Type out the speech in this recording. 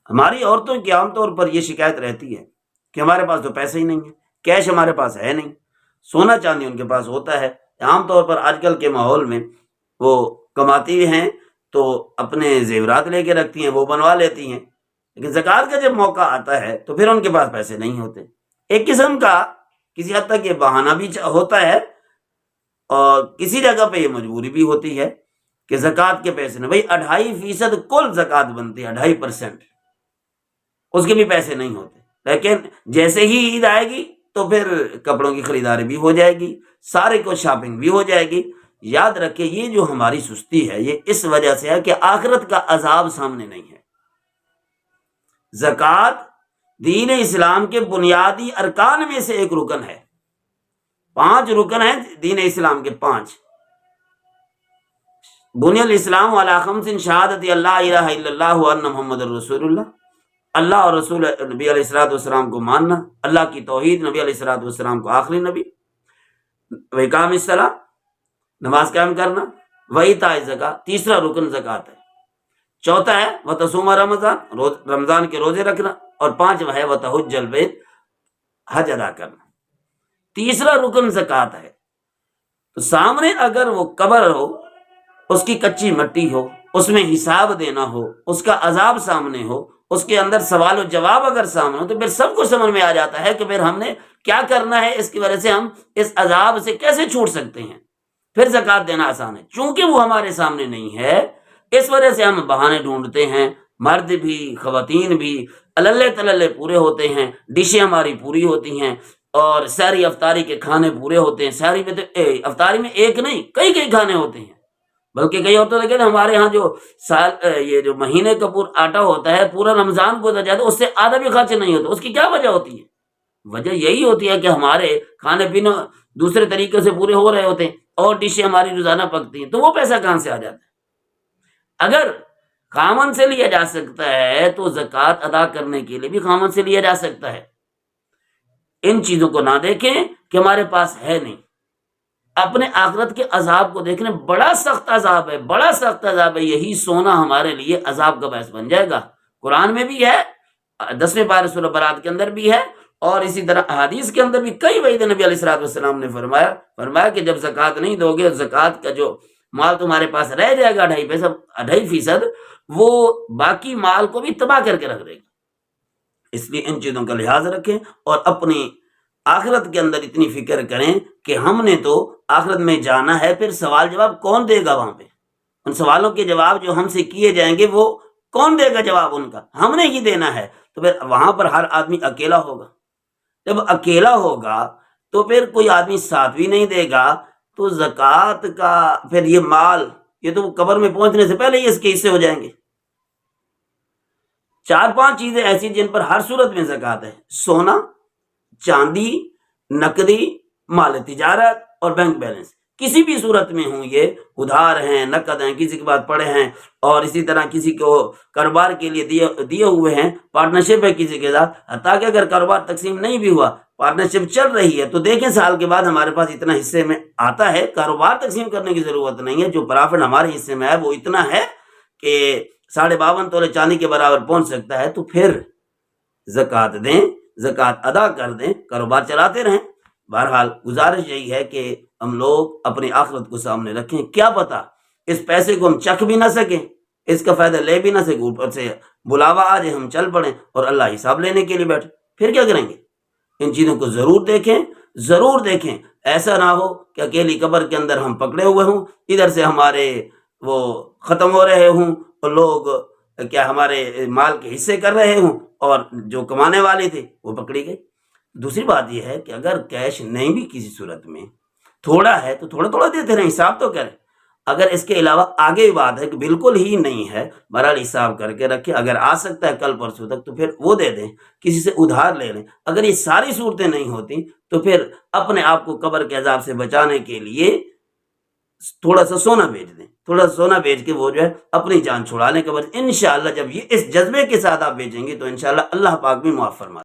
ہماری عورتوں کی عام طور پر یہ شکایت رہتی ہے کہ ہمارے پاس تو پیسے ہی نہیں ہے، کیش ہمارے پاس ہے نہیں، سونا چاندی ان کے پاس ہوتا ہے، عام طور پر آج کل کے ماحول میں وہ کماتی ہیں تو اپنے زیورات لے کے رکھتی ہیں، وہ بنوا لیتی ہیں، لیکن زکوٰۃ کا جب موقع آتا ہے تو پھر ان کے پاس پیسے نہیں ہوتے۔ ایک قسم کا کسی حد تک یہ بہانہ بھی ہوتا ہے، اور کسی جگہ پہ یہ مجبوری بھی ہوتی ہے کہ زکوٰۃ کے پیسے نہ، بھائی 2.5% کل زکوٰۃ بنتی ہے، 2.5%، اس کے بھی پیسے نہیں ہوتے، لیکن جیسے ہی عید آئے گی تو پھر کپڑوں کی خریداری بھی ہو جائے گی، سارے کو شاپنگ بھی ہو جائے گی۔ یاد رکھے یہ جو ہماری سستی ہے یہ اس وجہ سے ہے کہ آخرت کا عذاب سامنے نہیں ہے۔ زکوٰۃ دین اسلام کے بنیادی ارکان میں سے ایک رکن ہے، 5 رکن ہیں دین اسلام کے، 5۔ بنی الاسلام علی 5 شہادت اللہ الہ الا اللہ وان محمد الرسول اللہ، اللہ اور رسول نبی علیہ الصلوۃ والسلام کو ماننا، اللہ کی توحید، نبی علیہ الصلوۃ والسلام کو آخری نبی، وإقام الصلاۃ، نماز قائم کرنا، وإیتاء الزکوٰۃ، تیسرا رکن زکوٰۃ ہے، چوتھا ہے وتصوم رمضان، رمضان کے روزے رکھنا، اور 5واں ہے وتحج البیت، حج ادا کرنا۔ تیسرا رکن زکوٰۃ ہے۔ تو سامنے اگر وہ قبر ہو، اس کی کچی مٹی ہو، اس میں حساب دینا ہو، اس کا عذاب سامنے ہو، اس کے اندر سوال و جواب اگر سامنے ہو، تو پھر سب کو سمجھ میں آ جاتا ہے کہ پھر ہم نے کیا کرنا ہے، اس کی وجہ سے ہم اس عذاب سے کیسے چھوٹ سکتے ہیں۔ پھر زکوٰۃ دینا آسان ہے، چونکہ وہ ہمارے سامنے نہیں ہے، اس وجہ سے ہم بہانے ڈھونڈتے ہیں، مرد بھی خواتین بھی اللہ تللے پورے ہوتے ہیں، ڈشیں ہماری پوری ہوتی ہیں، اور سحری افطاری کے کھانے پورے ہوتے ہیں۔ سحری میں تو افطاری میں ایک نہیں کئی کھانے ہوتے ہیں، بلکہ کئی عورتوں نے کہتے ہیں ہمارے ہاں جو یہ جو مہینے کا پورا آٹا ہوتا ہے، پورا رمضان گزر جاتا ہے، اس سے آدھا بھی خرچ نہیں ہوتا۔ اس کی کیا وجہ ہوتی ہے؟ وجہ یہی ہوتی ہے کہ ہمارے کھانے پینے دوسرے طریقے سے پورے ہو رہے ہوتے ہیں، اور ڈشیں ہماری روزانہ پکتی ہیں، تو وہ پیسہ کہاں سے آ جاتا ہے؟ اگر خامن سے لیا جا سکتا ہے تو زکوٰۃ ادا کرنے کے لیے بھی خامن سے لیا جا سکتا ہے۔ ان چیزوں کو نہ دیکھیں کہ ہمارے پاس ہے نہیں، اپنے آخرت کے عذاب کو دیکھنے، بڑا سخت عذاب ہے، بڑا سخت عذاب ہے۔ یہی سونا ہمارے لیے عذاب کا باعث بن جائے گا۔ قرآن میں بھی ہے، 10ویں پارے سورہ برات کے اندر بھی ہے، اور اسی طرح احادیث کے اندر بھی کئی وعید نبی علیہ الصلوۃ والسلام نے فرمایا کہ جب زکوٰۃ نہیں دو گے، زکوٰۃ کا جو مال تمہارے پاس رہ جائے گا 2.5%، وہ باقی مال کو بھی تباہ کر کے رکھ دے گا۔ اس لیے ان چیزوں کا لحاظ رکھیں، اور اپنی آخرت کے اندر اتنی فکر کریں کہ ہم نے تو آخرت میں جانا ہے، پھر سوال جواب کون دے گا وہاں پہ؟ ان سوالوں کے جواب جو ہم سے کیے جائیں گے وہ کون دے گا جواب؟ ان کا ہم نے ہی دینا ہے۔ تو پھر وہاں پر ہر آدمی اکیلا ہوگا، جب اکیلا ہوگا تو پھر کوئی آدمی ساتھ بھی نہیں دے گا، تو زکوٰۃ کا پھر یہ مال، یہ تو قبر میں پہنچنے سے پہلے ہی اس کے حصے ہو جائیں گے۔ 4-5 چیزیں ایسی جن پر ہر صورت میں زکوٰۃ ہے: سونا، چاندی، نقدی، مال تجارت اور بینک بیلنس۔ کسی بھی صورت میں ہوں، یہ ادھار ہیں، نقد ہیں، کسی کے بعد پڑے ہیں، اور اسی طرح کسی کو کاروبار کے لیے دیے ہوئے ہیں، پارٹنرشپ ہے کسی کے ساتھ، حتیٰ کہ اگر کاروبار تقسیم نہیں بھی ہوا، پارٹنرشپ چل رہی ہے، تو دیکھیں سال کے بعد ہمارے پاس اتنا حصے میں آتا ہے، کاروبار تقسیم کرنے کی ضرورت نہیں ہے، جو پرافٹ ہمارے حصے میں ہے وہ اتنا ہے کہ 52.5 تولے چاندی کے برابر پہنچ سکتا ہے، تو پھر زکوٰۃ دیں، زکوٰۃ ادا کر دیں، کاروبار چلاتے رہیں۔ بہرحال گزارش یہی ہے کہ ہم لوگ اپنی آخرت کو سامنے رکھیں، کیا پتہ اس پیسے کو ہم چکھ بھی نہ سکیں، اس کا فائدہ لے بھی نہ سکیں، اوپر سے بلاوا آ جائے ہم چل پڑیں اور اللہ حساب لینے کے لیے بیٹھے، پھر کیا کریں گے؟ ان چیزوں کو ضرور دیکھیں، ضرور دیکھیں، ایسا نہ ہو کہ اکیلی قبر کے اندر ہم پکڑے ہوئے ہوں، ادھر سے ہمارے وہ ختم ہو رہے ہوں، اور لوگ کیا ہمارے مال کے حصے کر رہے ہوں، اور جو کمانے والے تھے وہ پکڑی گئی۔ دوسری بات یہ ہے کہ اگر کیش نہیں بھی کسی صورت میں، تھوڑا ہے تو تھوڑا تھوڑا دیتے رہیں، حساب تو کریں۔ اگر اس کے علاوہ آگے بات ہے کہ بالکل ہی نہیں ہے، بہرحال حساب کر کے رکھیں، اگر آ سکتا ہے کل پرسوں تک تو پھر وہ دے دیں، کسی سے ادھار لے لیں۔ اگر یہ ساری صورتیں نہیں ہوتی تو پھر اپنے آپ کو قبر کے عذاب سے بچانے کے لیے تھوڑا سا سونا بیچ دیں، تھوڑا سا سونا بیچ کے وہ جو ہے اپنی جان چھڑا لیں قبر۔ انشاءاللہ جب یہ اس جذبے کے ساتھ آپ بیچیں گے تو انشاءاللہ اللہ پاک بھی معاف فرما